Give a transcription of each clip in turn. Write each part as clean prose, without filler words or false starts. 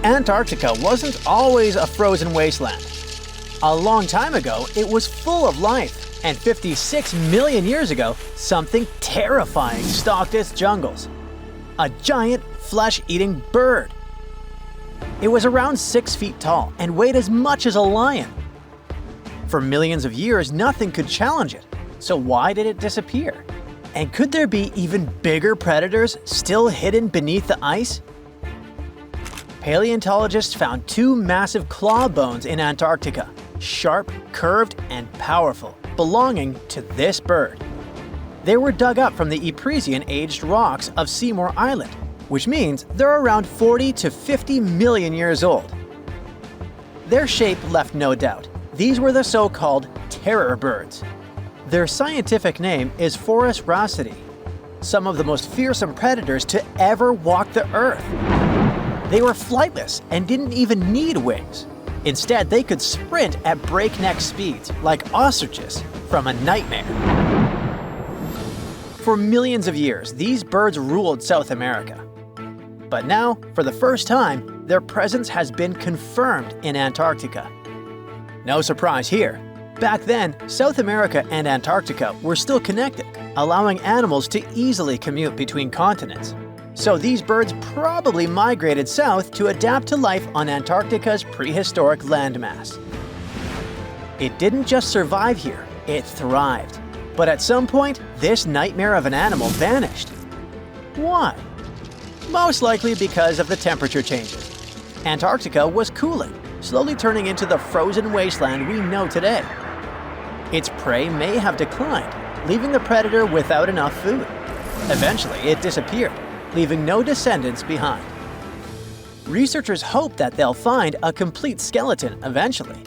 Antarctica wasn't always a frozen wasteland. A long time ago, it was full of life, and 56 million years ago, something terrifying stalked its jungles. A giant, flesh-eating bird. It was around 6 feet tall and weighed as much as a lion. For millions of years, nothing could challenge it, so why did it disappear? And could there be even bigger predators still hidden beneath the ice? Paleontologists found 2 massive claw bones in Antarctica, sharp, curved, and powerful, belonging to this bird. They were dug up from the Epresian-aged rocks of Seymour Island, which means they're around 40 to 50 million years old. Their shape left no doubt. These were the so-called terror birds. Their scientific name is Forus raceti, some of the most fearsome predators to ever walk the earth. They were flightless and didn't even need wings. Instead, they could sprint at breakneck speeds, like ostriches from a nightmare. For millions of years, these birds ruled South America. But now, for the first time, their presence has been confirmed in Antarctica. No surprise here. Back then, South America and Antarctica were still connected, allowing animals to easily commute between continents. So these birds probably migrated south to adapt to life on Antarctica's prehistoric landmass. It didn't just survive here, it thrived. But at some point, this nightmare of an animal vanished. Why? Most likely because of the temperature changes. Antarctica was cooling, slowly turning into the frozen wasteland we know today. Its prey may have declined, leaving the predator without enough food. Eventually, it disappeared, leaving no descendants behind. Researchers hope that they'll find a complete skeleton eventually.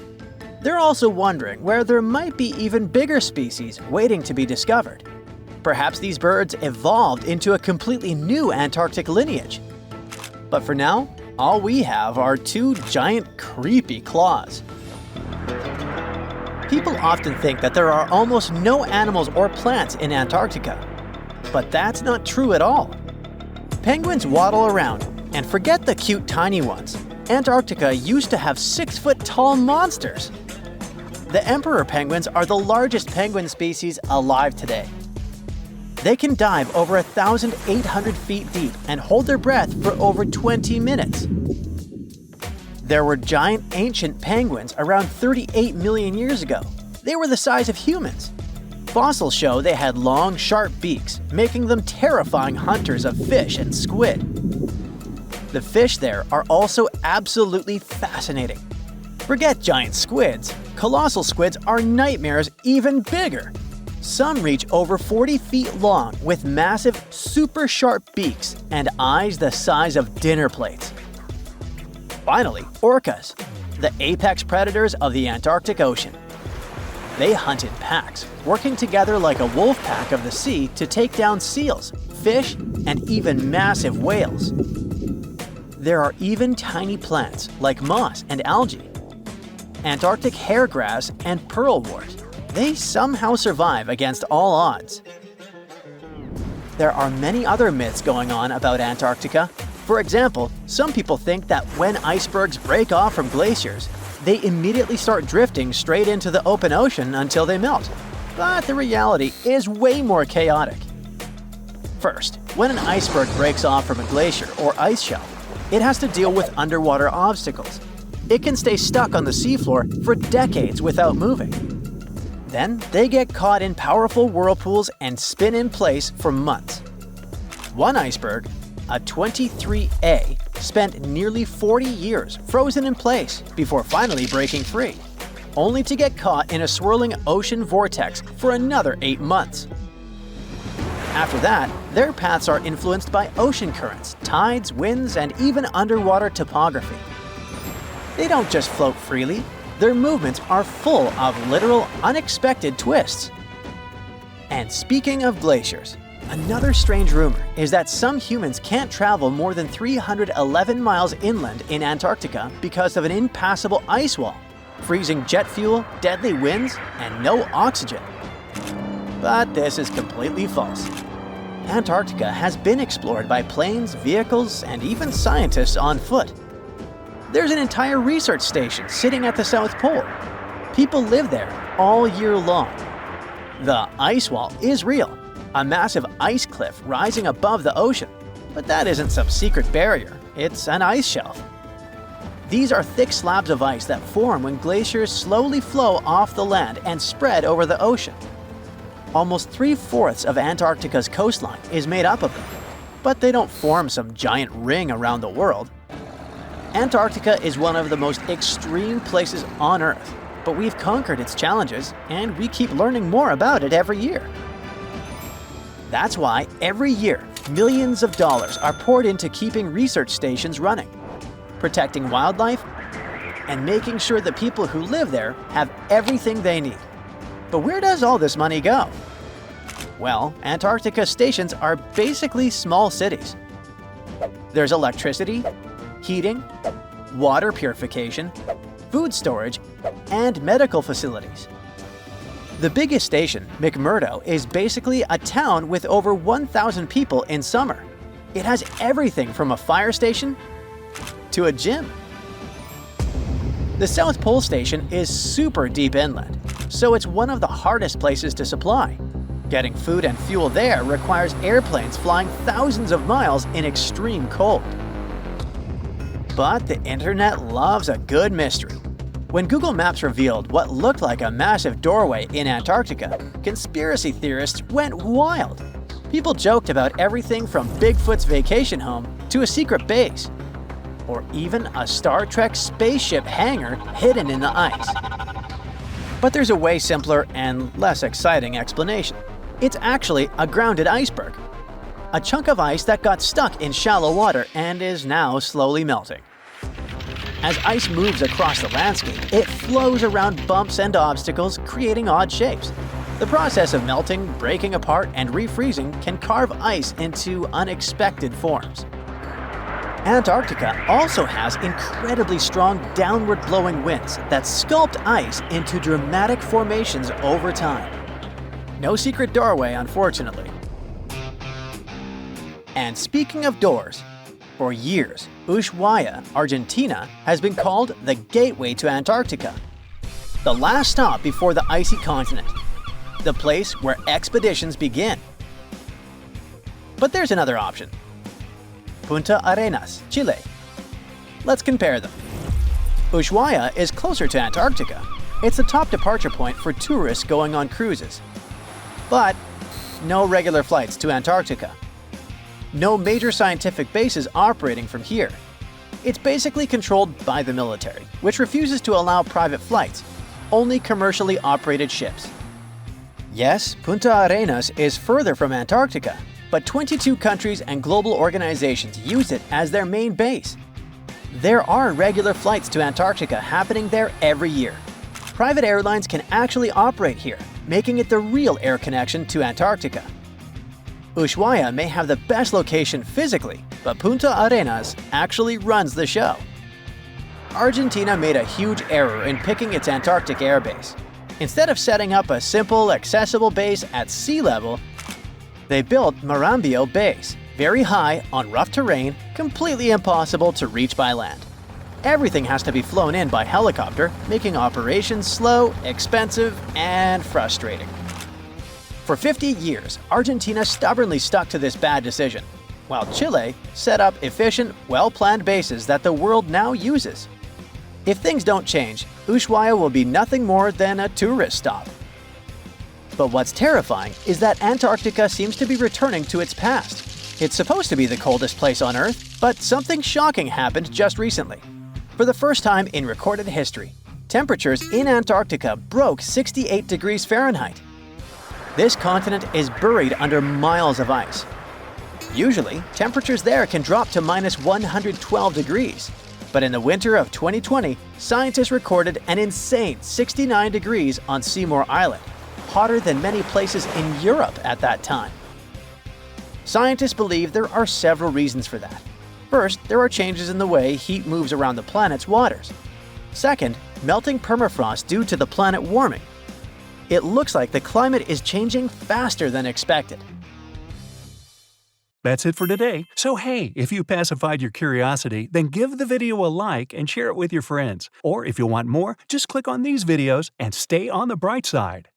They're also wondering where there might be even bigger species waiting to be discovered. Perhaps these birds evolved into a completely new Antarctic lineage. But for now, all we have are 2 giant, creepy claws. People often think that there are almost no animals or plants in Antarctica. But that's not true at all. Penguins waddle around, and forget the cute tiny ones. Antarctica used to have 6-foot-tall monsters. The emperor penguins are the largest penguin species alive today. They can dive over 1,800 feet deep and hold their breath for over 20 minutes. There were giant ancient penguins around 38 million years ago. They were the size of humans. Fossils show they had long, sharp beaks, making them terrifying hunters of fish and squid. The fish there are also absolutely fascinating. Forget giant squids. Colossal squids are nightmares even bigger. Some reach over 40 feet long with massive, super sharp beaks and eyes the size of dinner plates. Finally, orcas, the apex predators of the Antarctic Ocean. They hunt in packs, working together like a wolf pack of the sea to take down seals, fish, and even massive whales. There are even tiny plants like moss and algae. Antarctic hairgrass and pearlwort. They somehow survive against all odds. There are many other myths going on about Antarctica. For example, some people think that when icebergs break off from glaciers, they immediately start drifting straight into the open ocean until they melt. But the reality is way more chaotic. First, when an iceberg breaks off from a glacier or ice shelf, it has to deal with underwater obstacles. It can stay stuck on the seafloor for decades without moving. Then, they get caught in powerful whirlpools and spin in place for months. One iceberg, a 23A, spent nearly 40 years frozen in place before finally breaking free, only to get caught in a swirling ocean vortex for another 8 months. After that, their paths are influenced by ocean currents, tides, winds, and even underwater topography. They don't just float freely. Their movements are full of literal, unexpected twists. And speaking of glaciers, another strange rumor is that some humans can't travel more than 311 miles inland in Antarctica because of an impassable ice wall, freezing jet fuel, deadly winds, and no oxygen. But this is completely false. Antarctica has been explored by planes, vehicles, and even scientists on foot. There's an entire research station sitting at the South Pole. People live there all year long. The ice wall is real, a massive ice cliff rising above the ocean. But that isn't some secret barrier, it's an ice shelf. These are thick slabs of ice that form when glaciers slowly flow off the land and spread over the ocean. Almost 3/4 of Antarctica's coastline is made up of them, but they don't form some giant ring around the world. Antarctica is one of the most extreme places on Earth, but we've conquered its challenges and we keep learning more about it every year. That's why every year, millions of dollars are poured into keeping research stations running, protecting wildlife, and making sure the people who live there have everything they need. But where does all this money go? Well, Antarctica stations are basically small cities. There's electricity, heating, water purification, food storage, and medical facilities. The biggest station, McMurdo, is basically a town with over 1,000 people in summer. It has everything from a fire station to a gym. The South Pole Station is super deep inland, so it's one of the hardest places to supply. Getting food and fuel there requires airplanes flying thousands of miles in extreme cold. But the internet loves a good mystery. When Google Maps revealed what looked like a massive doorway in Antarctica, conspiracy theorists went wild. People joked about everything from Bigfoot's vacation home to a secret base, or even a Star Trek spaceship hangar hidden in the ice. But there's a way simpler and less exciting explanation. It's actually a grounded iceberg, a chunk of ice that got stuck in shallow water and is now slowly melting. As ice moves across the landscape, it flows around bumps and obstacles, creating odd shapes. The process of melting, breaking apart, and refreezing can carve ice into unexpected forms. Antarctica also has incredibly strong downward-blowing winds that sculpt ice into dramatic formations over time. No secret doorway, unfortunately. And speaking of doors, for years, Ushuaia, Argentina, has been called the gateway to Antarctica, the last stop before the icy continent, the place where expeditions begin. But there's another option. Punta Arenas, Chile. Let's compare them. Ushuaia is closer to Antarctica. It's the top departure point for tourists going on cruises. But no regular flights to Antarctica. No major scientific bases operating from here. It's basically controlled by the military, which refuses to allow private flights, only commercially operated ships. Yes, Punta Arenas is further from Antarctica, but 22 countries and global organizations use it as their main base. There are regular flights to Antarctica happening there every year. Private airlines can actually operate here, making it the real air connection to Antarctica. Ushuaia may have the best location physically, but Punta Arenas actually runs the show. Argentina made a huge error in picking its Antarctic airbase. Instead of setting up a simple, accessible base at sea level, they built Marambio Base, very high, on rough terrain, completely impossible to reach by land. Everything has to be flown in by helicopter, making operations slow, expensive, and frustrating. For 50 years, Argentina stubbornly stuck to this bad decision, while Chile set up efficient, well-planned bases that the world now uses. If things don't change, Ushuaia will be nothing more than a tourist stop. But what's terrifying is that Antarctica seems to be returning to its past. It's supposed to be the coldest place on Earth, but something shocking happened just recently. For the first time in recorded history, temperatures in Antarctica broke 68 degrees Fahrenheit. This continent is buried under miles of ice. Usually, temperatures there can drop to minus 112 degrees. But in the winter of 2020, scientists recorded an insane 69 degrees on Seymour Island, hotter than many places in Europe at that time. Scientists believe there are several reasons for that. First, there are changes in the way heat moves around the planet's waters. Second, melting permafrost due to the planet warming. It looks like the climate is changing faster than expected. That's it for today. So hey, if you pacified your curiosity, then give the video a like and share it with your friends. Or if you want more, just click on these videos and stay on the bright side.